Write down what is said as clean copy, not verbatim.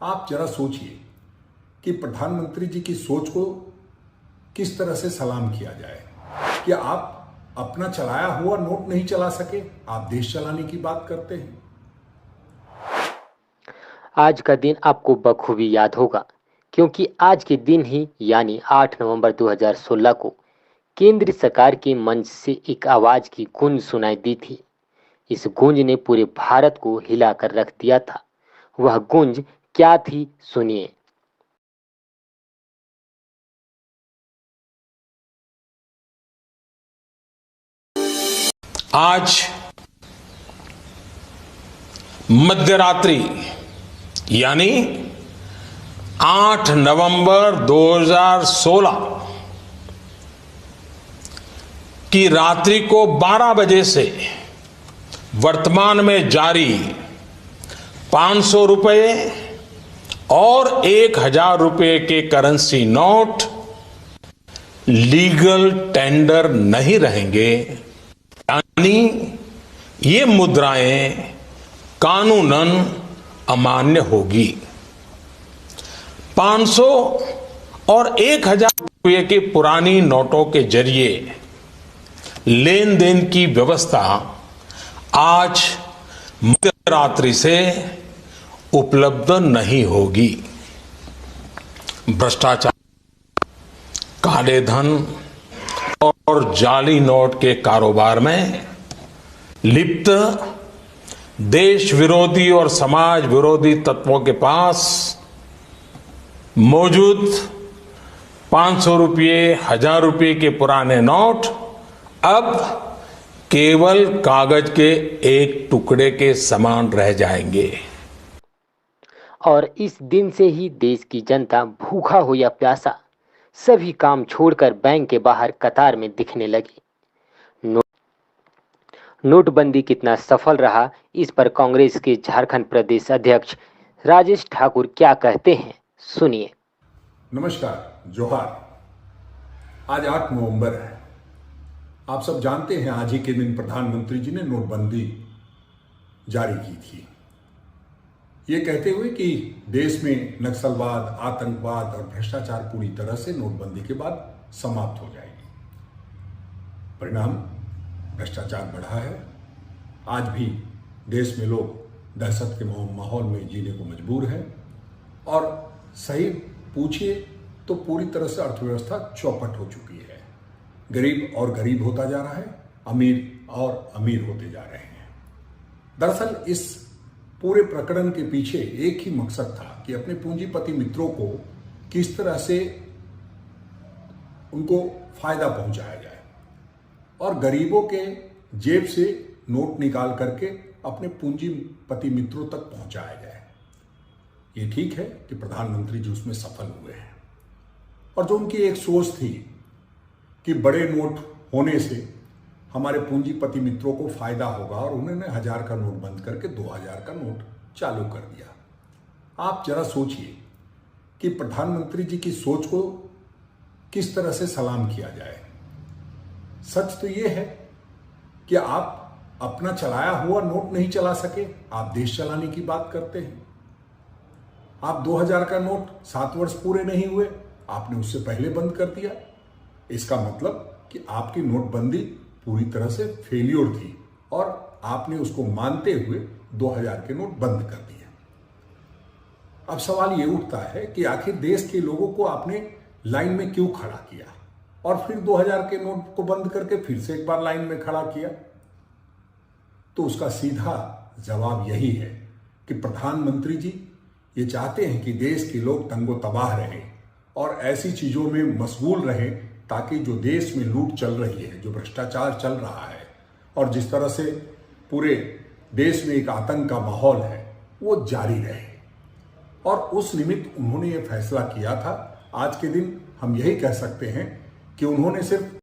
आप जरा सोचिए कि प्रधानमंत्री जी की सोच को किस तरह से सलाम किया जाए कि आप अपना चलाया हुआ नोट नहीं चला सके, आप देश चलाने की बात करते हैं। आज का दिन आपको बखूबी याद होगा, क्योंकि आज के दिन ही यानी 8 नवंबर 2016 को केंद्र सरकार के मंच से एक आवाज की गूंज सुनाई दी थी। इस गूंज ने पूरे भारत को हिलाकर रख दिया था। वह गूंज क्या थी, सुनिए। आज मध्यरात्रि यानी 8 नवंबर 2016 की रात्रि को 12 बजे से वर्तमान में जारी 500 रुपए और 1000 रुपए के करेंसी नोट लीगल टेंडर नहीं रहेंगे, यानी ये मुद्राएं कानूनन अमान्य होगी। 500 और 1000 रुपये के पुरानी नोटों के जरिए लेन देन की व्यवस्था आज मध्यरात्रि से उपलब्ध नहीं होगी। भ्रष्टाचार, काले धन और जाली नोट के कारोबार में लिप्त देश विरोधी और समाज विरोधी तत्वों के पास मौजूद 500 रुपये, 1000 रुपये के पुराने नोट अब केवल कागज के एक टुकड़े के समान रह जाएंगे। और इस दिन से ही देश की जनता, भूखा हो या प्यासा, सभी काम छोड़कर बैंक के बाहर कतार में दिखने लगी। नोटबंदी कितना सफल रहा, इस पर कांग्रेस के झारखंड प्रदेश अध्यक्ष राजेश ठाकुर क्या कहते हैं, सुनिए। नमस्कार, जोहार। आज 8 नवंबर है। आप सब जानते हैं आज ही के दिन प्रधानमंत्री जी ने नोटबंदी जारी की थी, ये कहते हुए कि देश में नक्सलवाद, आतंकवाद और भ्रष्टाचार पूरी तरह से नोटबंदी के बाद समाप्त हो जाएगी। परिणाम, भ्रष्टाचार बढ़ा है। आज भी देश में लोग दहशत के माहौल में जीने को मजबूर हैं और सही पूछिए तो पूरी तरह से अर्थव्यवस्था चौपट हो चुकी है। गरीब और गरीब होता जा रहा है, अमीर और अमीर होते जा रहे हैं। दरअसल इस पूरे प्रकरण के पीछे एक ही मकसद था कि अपने पूंजीपति मित्रों को किस तरह से उनको फायदा पहुंचाया जाए और गरीबों के जेब से नोट निकाल करके अपने पूंजीपति मित्रों तक पहुंचाया जाए। ये ठीक है कि प्रधानमंत्री जी उसमें सफल हुए हैं और जो उनकी एक सोच थी कि बड़े नोट होने से हमारे पूंजीपति मित्रों को फायदा होगा और उन्होंने 1000 का नोट बंद करके 2000 का नोट चालू कर दिया। आप जरा सोचिए कि प्रधानमंत्री जी की सोच को किस तरह से सलाम किया जाए। सच तो यह है कि आप अपना चलाया हुआ नोट नहीं चला सके, आप देश चलाने की बात करते हैं। आप 2000 का नोट 7 वर्ष पूरे नहीं हुए, आपने उससे पहले बंद कर दिया। इसका मतलब कि आपकी नोटबंदी पूरी तरह से फेल्योर थी और आपने उसको मानते हुए 2000 के नोट बंद कर दिए। अब सवाल ये उठता है कि आखिर देश के लोगों को आपने लाइन में क्यों खड़ा किया और फिर 2000 के नोट को बंद करके फिर से एक बार लाइन में खड़ा किया। तो उसका सीधा जवाब यही है कि प्रधानमंत्री जी ये चाहते हैं कि देश के लोग तंगो तबाह रहें और ऐसी चीजों में मशगूल रहें ताकि जो देश में लूट चल रही है, जो भ्रष्टाचार चल रहा है और जिस तरह से पूरे देश में एक आतंक का माहौल है, वो जारी रहे। और उस निमित्त उन्होंने ये फैसला किया था। आज के दिन हम यही कह सकते हैं कि उन्होंने सिर्फ